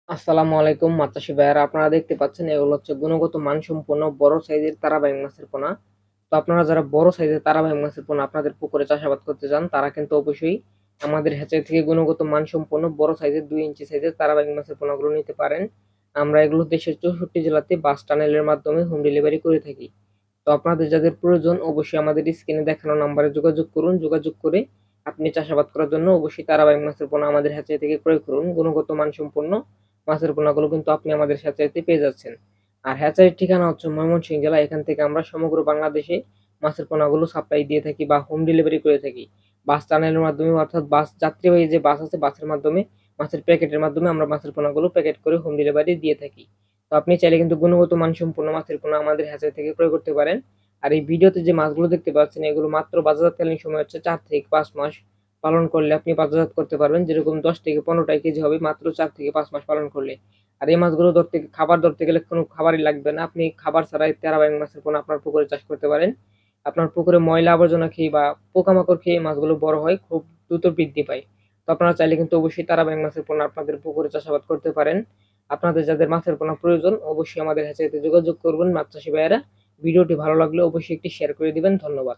আসসালামু আলাইকুম মাত্রাসী ভাইয়ারা, আপনারা দেখতে পাচ্ছেন এগুলো হচ্ছে গুণগত মানসম্পন্ন বড় সাইজের তারাবাইং মাছের পোনা। তো আপনারা যারা বড় সাইজের তারাবাইং মাছের পোনা আপনাদের পুকুরে চাষাবাদ করতে চান তারা কিন্তু অবশ্যই আমাদের হ্যাচারি থেকে গুণগত মানসম্পন্ন বড় সাইজের 2 ইঞ্চি সাইজের তারাবাইং মাছের পোনাগুলো নিতে পারেন। আমরা এগুলো দেশের 64 জেলাতে বাস টানেলের মাধ্যমে হোম ডেলিভারি করে থাকি। তো আপনাদের যাদের প্রয়োজন অবশ্যই আমাদের স্ক্রিনে দেখানো নাম্বারে যোগাযোগ করুন। যোগাযোগ করে আপনি চাষাবাদ করার জন্য অবশ্যই তারাবাইং মাছের পোনা আমাদের হ্যাচারি থেকে ক্রয় করুন। গুণগত মানসম্পন্ন মাছের পোনাগুলো কিন্তু আপনি আমাদের হ্যাচারিতে পেয়ে যাচ্ছেন। আর হ্যাচারির ঠিকানা হচ্ছে ময়মনসিংহ জেলা। এখান থেকে আমরা সমগ্র বাংলাদেশে মাছের পোনাগুলো সাপ্লাই দিয়ে থাকি বা হোম ডেলিভারি করে থাকি। বাস টানেলের মাধ্যমে, অর্থাৎ বাস যাত্রীবাহী যে বাস আছে বাসের মাধ্যমে, মাছের প্যাকেটের মাধ্যমে আমরা মাছের পোনাগুলো প্যাকেট করে হোম ডেলিভারি দিয়ে থাকি। তো আপনি চাইলে কিন্তু গুণগত মানসম্পন্ন মাছের পোনা আমাদের হ্যাচারি থেকে ক্রয় করতে পারেন। আর এই ভিডিওতে যে মাছগুলো দেখতে পাচ্ছেন এগুলো মাত্র বাজারজাতকালীন সময় হচ্ছে 4 থেকে 5 মাস পালন করলে আপনি বাজারজাত করতে পারবেন। যেরকম 10 থেকে 15 কেজি হবে মাত্র 4 থেকে 5 মাস পালন করলে। আর এই মাছগুলো খাবার ধরতে গেলে কোনো খাবারই লাগবে না। আপনি খাবার ছাড়াই তেলাপিয়া মাছের পোনা আপনার পুকুরে চাষ করতে পারেন। আপনার পুকুরে ময়লা আবর্জনা খেয়ে বা পোকামাকড় খেয়ে মাছগুলো বড় হয়, খুব দ্রুত বৃদ্ধি পায়। তো আপনারা চাইলে কিন্তু অবশ্যই তারাবাইং মাছের পোনা আপনাদের পুকুরে চাষাবাদ করতে পারেন। আপনাদের যাদের মাছের পোনা প্রয়োজন অবশ্যই আমাদের হ্যাচারিতে যোগাযোগ করবেন মাছ চাষি ভাইয়েরা। ভিডিওটি ভালো লাগলে অবশ্যই একটি শেয়ার করে দিবেন। ধন্যবাদ।